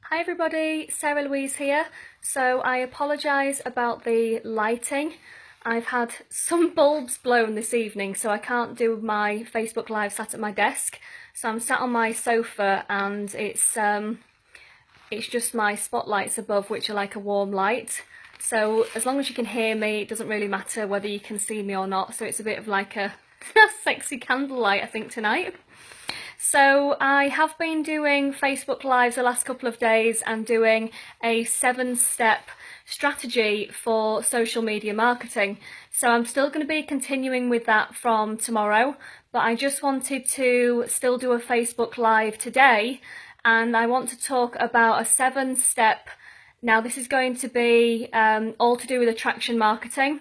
Hi everybody, Sarah Louise here. So I apologise about the lighting. I've had some bulbs blown this evening, so I can't do my Facebook Live sat at my desk. So I'm sat on my sofa and it's just my spotlights above, which are like a warm light. So as long as you can hear me, it doesn't really matter whether you can see me or not. So it's a bit of like a sexy candlelight, I think, tonight. So I have been doing Facebook Lives the last couple of days and doing a 7-step strategy for social media marketing. So I'm still going to be continuing with that from tomorrow, but I just wanted to still do a Facebook Live today, and I want to talk about a 7-step. Now this is going to be all to do with attraction marketing.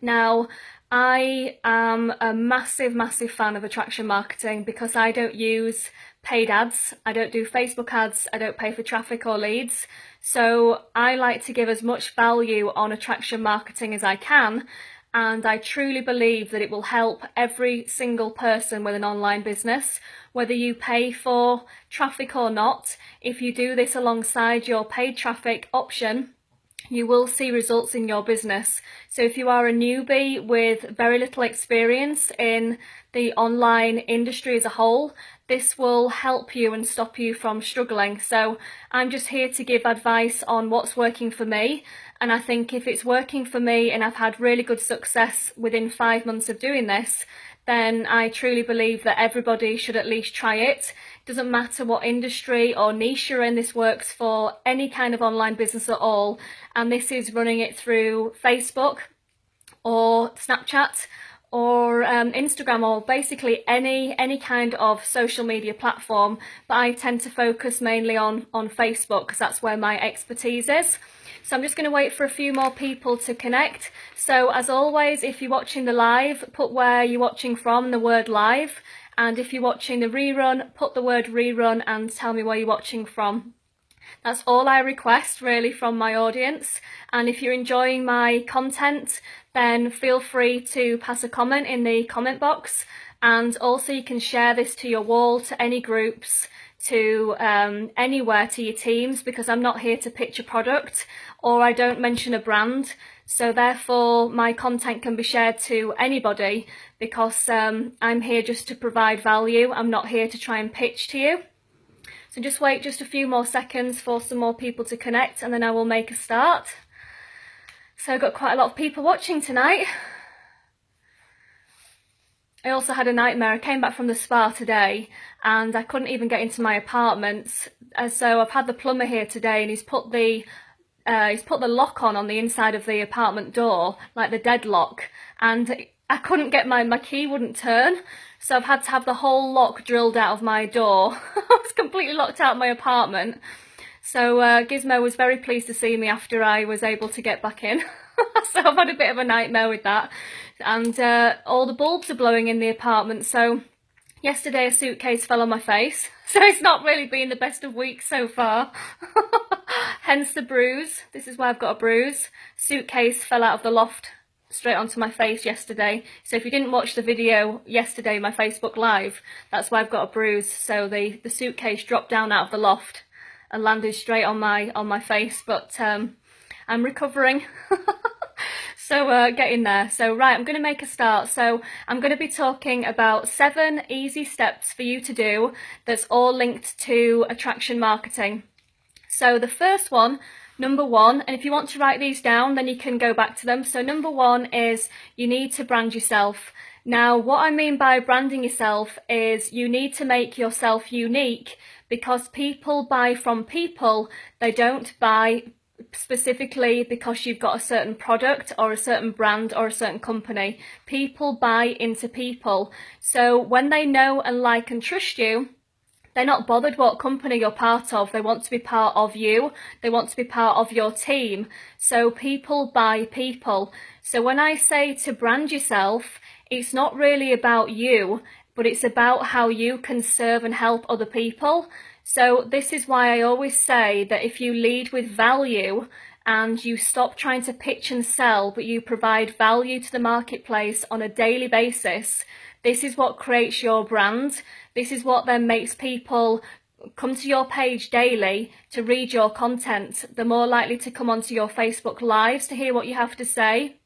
Now, I am a massive fan of attraction marketing because I don't use paid ads, I don't do Facebook ads, I don't pay for traffic or leads. So I like to give as much value on attraction marketing as I can, and I truly believe that it will help every single person with an online business, whether you pay for traffic or not. If you do this alongside your paid traffic option, you will see results in your business. So if you are a newbie with very little experience in the online industry as a whole, this will help you and stop you from struggling. So I'm just here to give advice on what's working for me. And I think if it's working for me and I've had really good success within 5 months of doing this, then I truly believe that everybody should at least try it. It doesn't matter what industry or niche you're in, this works for any kind of online business at all. And this is running it through Facebook or Snapchat or Instagram, or basically any kind of social media platform. But I tend to focus mainly on Facebook because that's where my expertise is. So I'm just going to wait for a few more people to connect. So as always, if you're watching the live, put where you're watching from, the word live. And if you're watching the rerun, put the word rerun and tell me where you're watching from. That's all I request really from my audience. And if you're enjoying my content, then feel free to pass a comment in the comment box. And also you can share this to your wall, to any groups, to anywhere, to your teams, because I'm not here to pitch a product or I don't mention a brand. So therefore my content can be shared to anybody because I'm here just to provide value. I'm not here to try and pitch to you. So just wait just a few more seconds for some more people to connect and then I will make a start. So I've got quite a lot of people watching tonight. I also had a nightmare. I came back from the spa today and I couldn't even get into my apartment. So I've had the plumber here today and he's put the lock on the inside of the apartment door, like the deadlock, and I couldn't get my key wouldn't turn. So I've had to have the whole lock drilled out of my door. I was completely locked out of my apartment. So Gizmo was very pleased to see me after I was able to get back in. So I've had a bit of a nightmare with that. And all the bulbs are blowing in the apartment. So yesterday a suitcase fell on my face. So it's not really been the best of weeks so far. Hence the bruise. This is why I've got a bruise. Suitcase fell out of the loft straight onto my face yesterday. So if you didn't watch the video yesterday, my Facebook Live, that's why I've got a bruise. So the suitcase dropped down out of the loft and landed straight on my face, but I'm recovering. So getting there. So right, I'm going to make a start. So I'm going to be talking about 7 easy steps for you to do that's all linked to attraction marketing. So the first one, number 1, and if you want to write these down, then you can go back to them. So number 1 is you need to brand yourself. Now, what I mean by branding yourself is you need to make yourself unique, because people buy from people. They don't buy specifically because you've got a certain product or a certain brand or a certain company. People buy into people. So when they know and like and trust you, they're not bothered what company you're part of. They want to be part of you. They want to be part of your team. So people buy people. So when I say to brand yourself, it's not really about you, but it's about how you can serve and help other people. So this is why I always say that if you lead with value and you stop trying to pitch and sell, but you provide value to the marketplace on a daily basis, this is what creates your brand. This is what then makes people come to your page daily to read your content, they're more likely to come onto your Facebook Lives to hear what you have to say.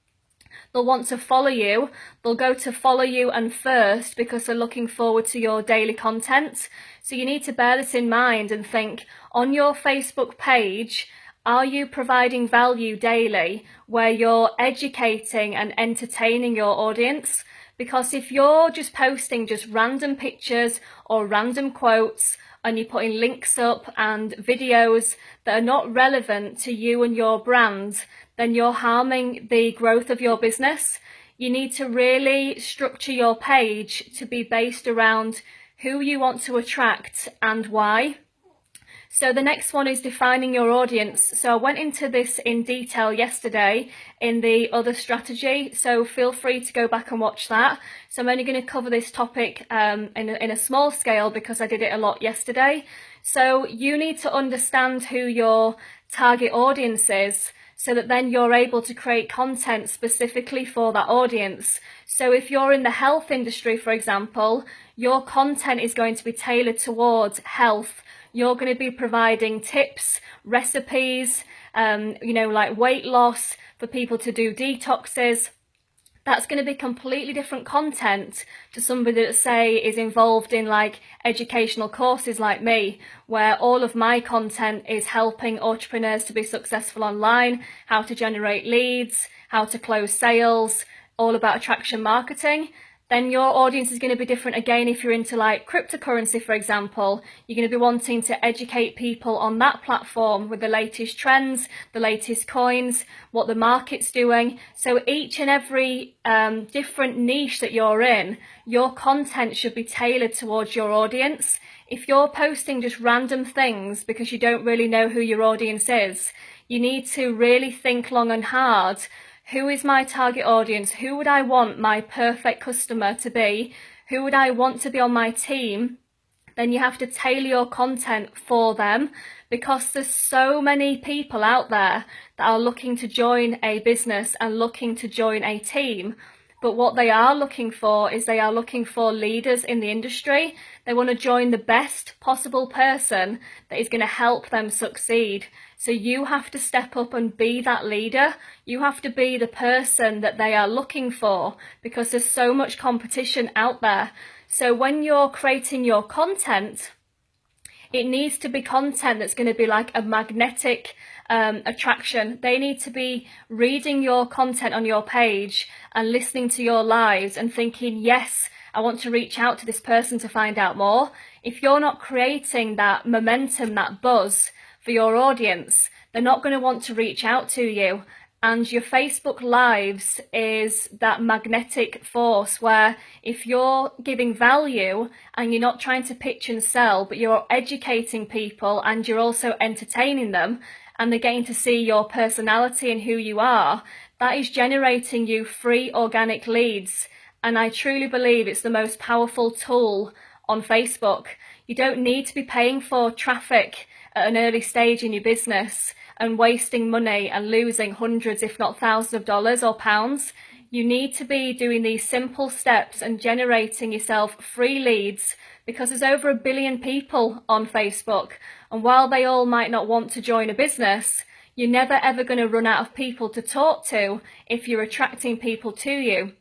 They'll want to follow you. They'll go to follow you and first because they're looking forward to your daily content. So you need to bear this in mind and think, on your Facebook page, are you providing value daily where you're educating and entertaining your audience? Because if you're just posting just random pictures or random quotes and you're putting links up and videos that are not relevant to you and your brand, then you're harming the growth of your business. You need to really structure your page to be based around who you want to attract and why. So the next one is defining your audience. So I went into this in detail yesterday in the other strategy, so feel free to go back and watch that. So I'm only going to cover this topic in a small scale because I did it a lot yesterday. So you need to understand who your target audience is, so that then you're able to create content specifically for that audience. So if you're in the health industry, for example, your content is going to be tailored towards health. You're going to be providing tips, recipes, like weight loss for people to do detoxes. That's going to be completely different content to somebody that, say, is involved in like educational courses like me, where all of my content is helping entrepreneurs to be successful online, how to generate leads, how to close sales, all about attraction marketing. Then your audience is going to be different again if you're into like cryptocurrency, for example. You're going to be wanting to educate people on that platform with the latest trends, the latest coins, what the market's doing. So each and every different niche that you're in, your content should be tailored towards your audience. If you're posting just random things because you don't really know who your audience is, you need to really think long and hard. Who is my target audience? Who would I want my perfect customer to be? Who would I want to be on my team? Then you have to tailor your content for them, because there's so many people out there that are looking to join a business and looking to join a team. But what they are looking for is they are looking for leaders in the industry. They want to join the best possible person that is going to help them succeed. So you have to step up and be that leader. You have to be the person that they are looking for, because there's so much competition out there. So when you're creating your content, it needs to be content that's going to be like a magnetic attraction. They need to be reading your content on your page and listening to your lives and thinking, yes, I want to reach out to this person to find out more. If you're not creating that momentum, that buzz for your audience, they're not going to want to reach out to you. And your Facebook Lives is that magnetic force where if you're giving value and you're not trying to pitch and sell, but you're educating people and you're also entertaining them, and they're getting to see your personality and who you are, that is generating you free organic leads. And I truly believe it's the most powerful tool on Facebook. You don't need to be paying for traffic at an early stage in your business and wasting money and losing hundreds, if not thousands of dollars or pounds. You need to be doing these simple steps and generating yourself free leads, because there's over 1 billion people on Facebook. And while they all might not want to join a business, you're never ever going to run out of people to talk to if you're attracting people to you.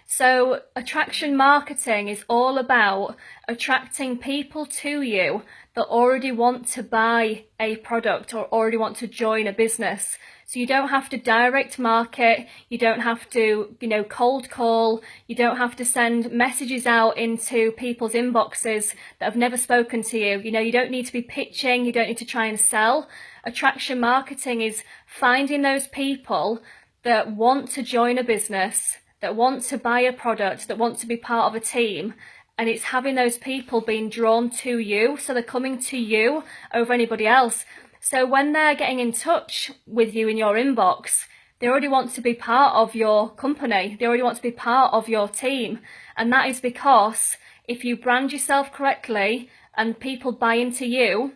So attraction marketing is all about attracting people to you that already want to buy a product or already want to join a business. So you don't have to direct market, you don't have to, cold call, you don't have to send messages out into people's inboxes that have never spoken to you. You don't need to be pitching, you don't need to try and sell. Attraction marketing is finding those people that want to join a business, that want to buy a product, that want to be part of a team, and it's having those people being drawn to you, so they're coming to you over anybody else. So when they're getting in touch with you in your inbox, they already want to be part of your company, they already want to be part of your team. And that is because if you brand yourself correctly and people buy into you,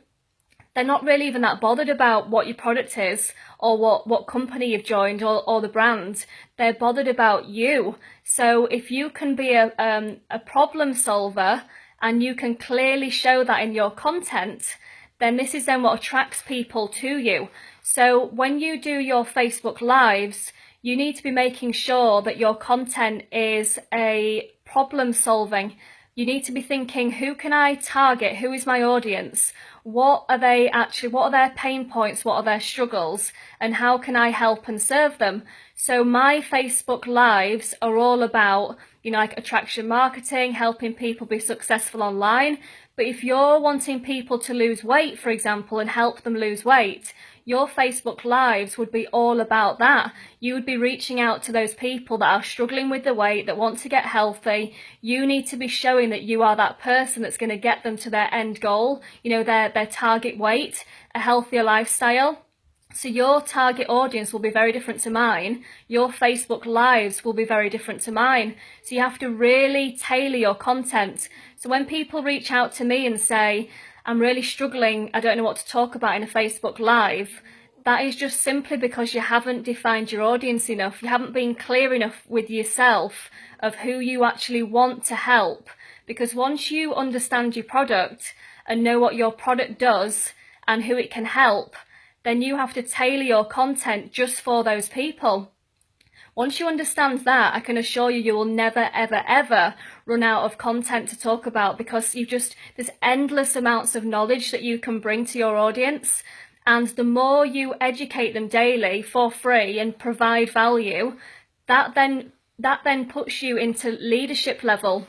they're not really even that bothered about what your product is or what company you've joined or the brand. They're bothered about you. So if you can be a problem solver and you can clearly show that in your content, then this is then what attracts people to you. So when you do your Facebook Lives, you need to be making sure that your content is a problem solving. You need to be thinking, who can I target? Who is my audience? What are their pain points? What are their struggles? And how can I help and serve them? So my Facebook Lives are all about, like attraction marketing, helping people be successful online. But if you're wanting people to lose weight, for example, and help them lose weight, your Facebook Lives would be all about that. You would be reaching out to those people that are struggling with the weight, that want to get healthy. You need to be showing that you are that person that's going to get them to their end goal, their target weight, a healthier lifestyle. So your target audience will be very different to mine. Your Facebook Lives will be very different to mine. So you have to really tailor your content. So when people reach out to me and say, I'm really struggling, I don't know what to talk about in a Facebook Live, that is just simply because you haven't defined your audience enough. You haven't been clear enough with yourself of who you actually want to help. Because once you understand your product and know what your product does and who it can help, then you have to tailor your content just for those people. Once you understand that, I can assure you, you will never, ever, ever run out of content to talk about, because there's endless amounts of knowledge that you can bring to your audience. And the more you educate them daily for free and provide value, that then puts you into leadership level.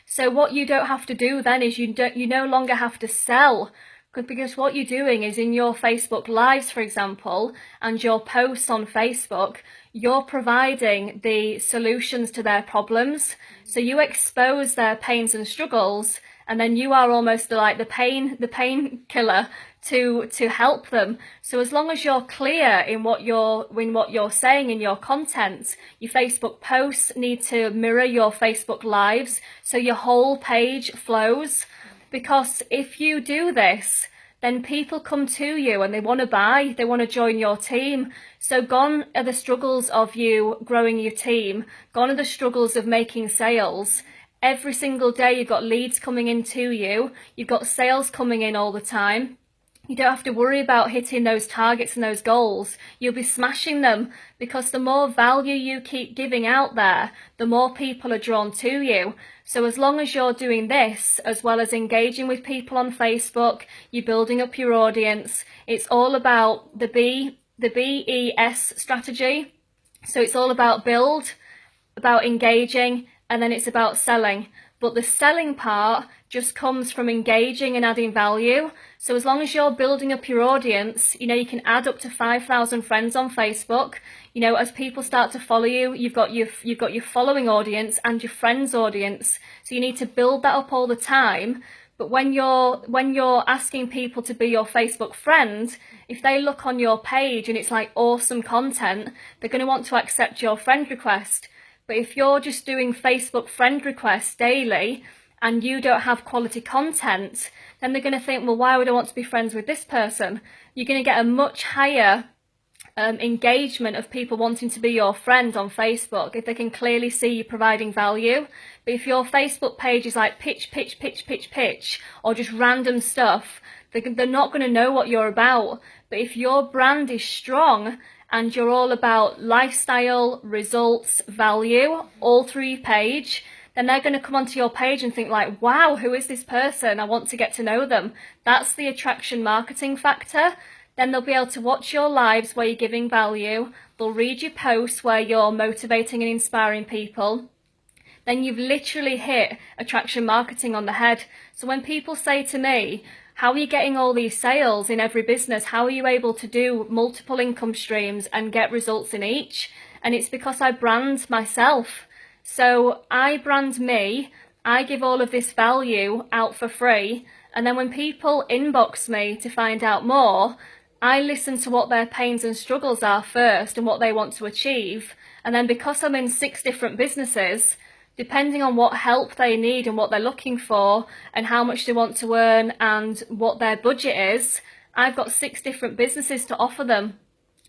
So what you don't have to do then is you no longer have to sell, because what you're doing is in your Facebook Lives, for example, and your posts on Facebook, you're providing the solutions to their problems. So you expose their pains and struggles, and then you are almost like the pain killer to help them. So as long as you're clear in what you're saying in your content, your Facebook posts need to mirror your Facebook Lives, so your whole page flows. Because if you do this, then people come to you and they want to buy, they want to join your team. So gone are the struggles of you growing your team, gone are the struggles of making sales. Every single day you've got leads coming in to you, you've got sales coming in all the time. You don't have to worry about hitting those targets and those goals. You'll be smashing them, because the more value you keep giving out there, the more people are drawn to you. So as long as you're doing this, as well as engaging with people on Facebook, you're building up your audience. It's all about the BES strategy. So it's all about build, about engaging, and then it's about selling. But the selling part just comes from engaging and adding value. So as long as you're building up your audience, you can add up to 5,000 friends on Facebook. As people start to follow you, you've got your following audience and your friends audience. So you need to build that up all the time. But when you're asking people to be your Facebook friend, if they look on your page and it's like awesome content, they're going to want to accept your friend request. But if you're just doing Facebook friend requests daily and you don't have quality content, then they're going to think, well, why would I want to be friends with this person? You're going to get a much higher engagement of people wanting to be your friend on Facebook if they can clearly see you providing value. But if your Facebook page is like pitch, or just random stuff, they're not going to know what you're about. But if your brand is strong and you're all about lifestyle, results, value, all through your page, then they're going to come onto your page and think like, wow, who is this person? I want to get to know them. That's the attraction marketing factor. Then they'll be able to watch your lives where you're giving value. They'll read your posts where you're motivating and inspiring people. Then you've literally hit attraction marketing on the head. So when people say to me, how are you getting all these sales in every business? How are you able to do multiple income streams and get results in each? And it's because I brand myself. So I brand me, I give all of this value out for free. And then when people inbox me to find out more, I listen to what their pains and struggles are first and what they want to achieve. And then because I'm in 6 different businesses, depending on what help they need and what they're looking for and how much they want to earn and what their budget is, I've got 6 different businesses to offer them.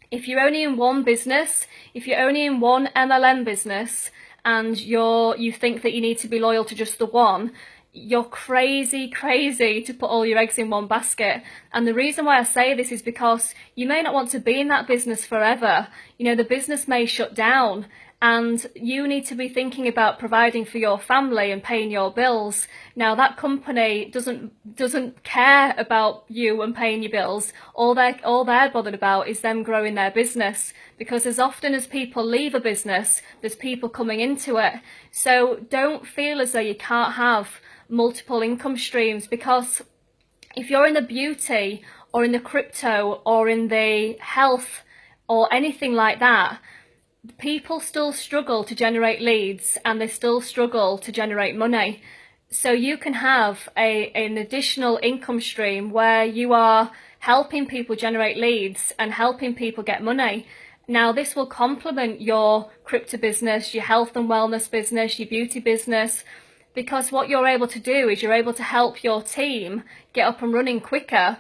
If you're only in one business, if you're only in one MLM business and you think that you need to be loyal to just the one, you're crazy to put all your eggs in one basket. And the reason why I say this is because you may not want to be in that business forever. You know, the business may shut down, and you need to be thinking about providing for your family and paying your bills. Now, that company doesn't care about you and paying your bills. All they're bothered about is them growing their business, because as often as people leave a business, there's people coming into it. So don't feel as though you can't have multiple income streams, because if you're in the beauty or in the crypto or in the health or anything like that, people still struggle to generate leads and they still struggle to generate money. So you can have an additional income stream where you are helping people generate leads and helping people get money. Now, this will complement your crypto business, your health and wellness business, your beauty business, because what you're able to do is you're able to help your team get up and running quicker,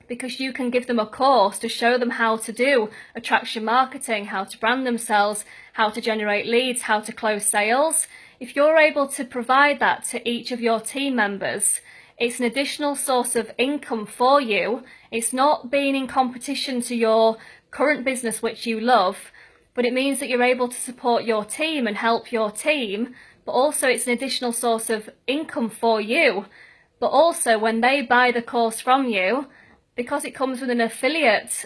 because you can give them a course to show them how to do attraction marketing, how to brand themselves, how to generate leads, how to close sales. If you're able to provide that to each of your team members, it's an additional source of income for you. It's not being in competition to your current business, which you love, but it means that you're able to support your team and help your team, but also it's an additional source of income for you. But also when they buy the course from you, because it comes with an affiliate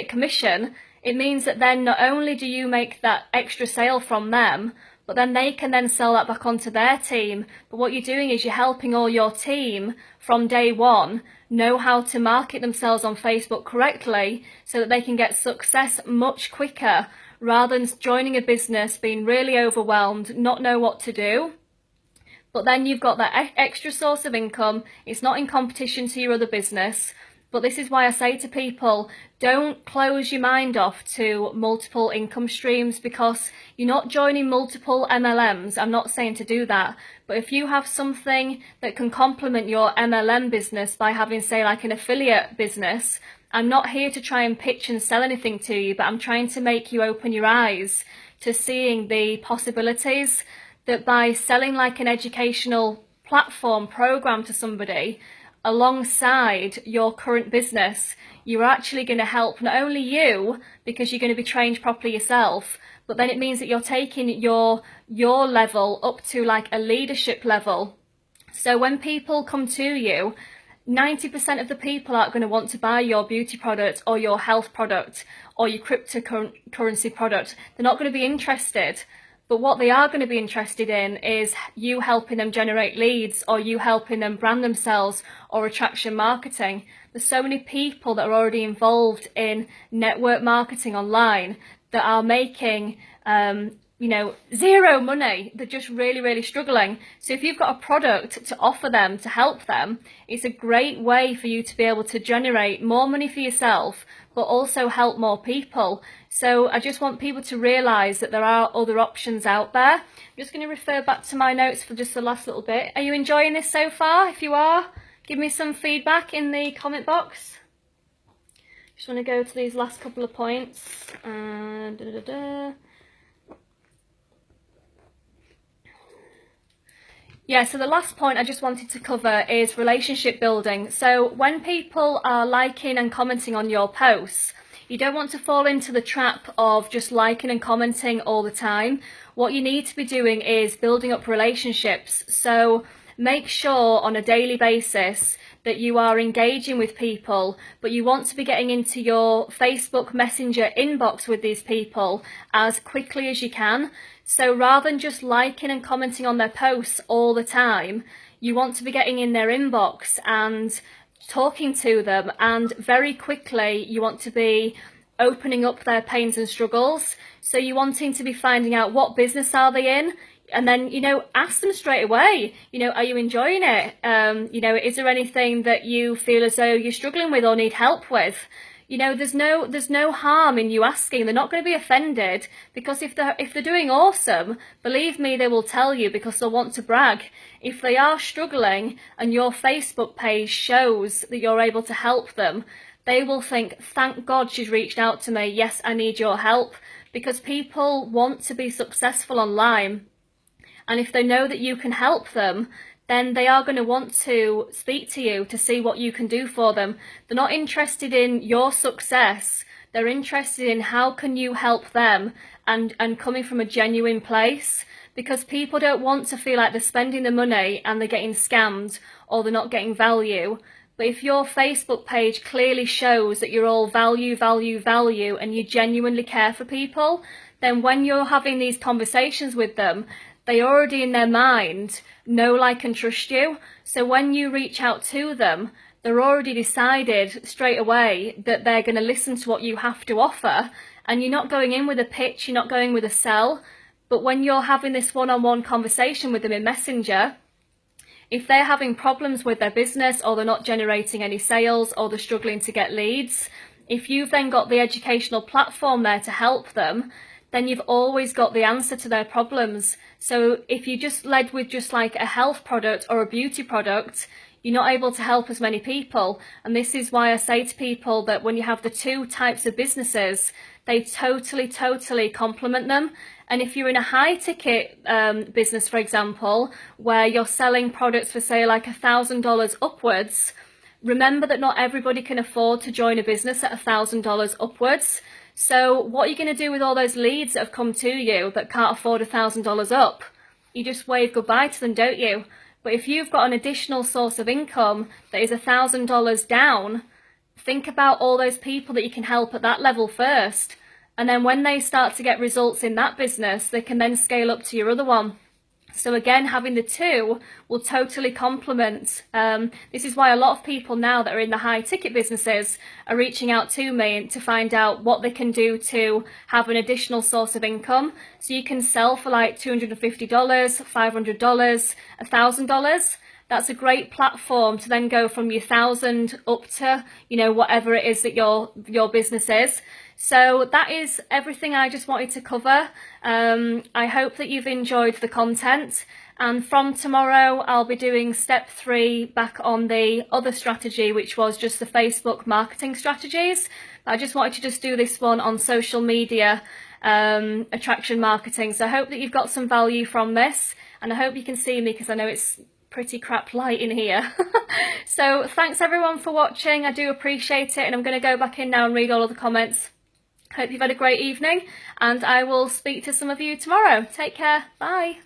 commission, it means that then not only do you make that extra sale from them, but then they can then sell that back onto their team. But what you're doing is you're helping all your team from day one know how to market themselves on Facebook correctly so that they can get success much quicker, rather than joining a business, being really overwhelmed, not know what to do. But then you've got that extra source of income. It's not in competition to your other business. But this is why I say to people, don't close your mind off to multiple income streams, because you're not joining multiple MLMs. I'm not saying to do that. But if you have something that can complement your MLM business by having, say, like an affiliate business, I'm not here to try and pitch and sell anything to you, but I'm trying to make you open your eyes to seeing the possibilities, that by selling like an educational platform program to somebody alongside your current business, you're actually going to help not only you, because you're going to be trained properly yourself, but then it means that you're taking your level up to like a leadership level. So when people come to you, 90% of the people aren't going to want to buy your beauty product or your health product or your cryptocurrency product. They're not going to be interested. But what they are going to be interested in is you helping them generate leads, or you helping them brand themselves, or attraction marketing. There's so many people that are already involved in network marketing online that are making, zero money. They're just really struggling. So if you've got a product to offer them, to help them, it's a great way for you to be able to generate more money for yourself, but also help more people. So I just want people to realise that there are other options out there. I'm just going to refer back to my notes for just the last little bit. Are you enjoying this so far? If you are, give me some feedback in the comment box. Just want to go to these last couple of points. Yeah, so the last point I just wanted to cover is relationship building. So when people are liking and commenting on your posts, you don't want to fall into the trap of just liking and commenting all the time. What you need to be doing is building up relationships. So make sure on a daily basis that you are engaging with people, but you want to be getting into your Facebook Messenger inbox with these people as quickly as you can. So rather than just liking and commenting on their posts all the time, you want to be getting in their inbox and talking to them, and very quickly you want to be opening up their pains and struggles. So you're wanting to be finding out what business are they in, and then, ask them straight away, are you enjoying it? Is there anything that you feel as though you're struggling with or need help with? There's no harm in you asking. They're not going to be offended, because if they're doing awesome, believe me, they will tell you, because they'll want to brag. If they are struggling and your Facebook page shows that you're able to help them, they will think, thank God she's reached out to me. Yes, I need your help, because people want to be successful online. And if they know that you can help them, then they are going to want to speak to you to see what you can do for them. They're not interested in your success. They're interested in how can you help them, and coming from a genuine place, because people don't want to feel like they're spending the money and they're getting scammed or they're not getting value. But if your Facebook page clearly shows that you're all value, value, value, and you genuinely care for people, then when you're having these conversations with them, they already in their mind know, like, and trust you. So when you reach out to them, they're already decided straight away that they're going to listen to what you have to offer, and you're not going in with a pitch, you're not going with a sell. But when you're having this one-on-one conversation with them in Messenger, if they're having problems with their business, or they're not generating any sales, or they're struggling to get leads, if you've then got the educational platform there to help them, then you've always got the answer to their problems. So if you just led with just like a health product or a beauty product, you're not able to help as many people. And this is why I say to people that when you have the two types of businesses, they totally complement them. And if you're in a high ticket business, for example, where you're selling products for, say, like $1,000 upwards, remember that not everybody can afford to join a business at $1,000 upwards. So what are you going to do with all those leads that have come to you that can't afford $1,000 up? You just wave goodbye to them, don't you? But if you've got an additional source of income that is $1,000 down, think about all those people that you can help at that level first. And then when they start to get results in that business, they can then scale up to your other one. So again, having the two will totally complement. This is why a lot of people now that are in the high ticket businesses are reaching out to me to find out what they can do to have an additional source of income. So you can sell for like $250, $500, $1,000. That's a great platform to then go from your 1,000 up to, you know, whatever it is that your business is. So that is everything I just wanted to cover. I hope that you've enjoyed the content, and from tomorrow I'll be doing step 3 back on the other strategy, which was just the Facebook marketing strategies. I just wanted to just do this one on social media attraction marketing. So I hope that you've got some value from this, and I hope you can see me because I know it's pretty crap light in here. So thanks everyone for watching. I do appreciate it, and I'm going to go back in now and read all of the comments. Hope you've had a great evening, and I will speak to some of you tomorrow. Take care. Bye.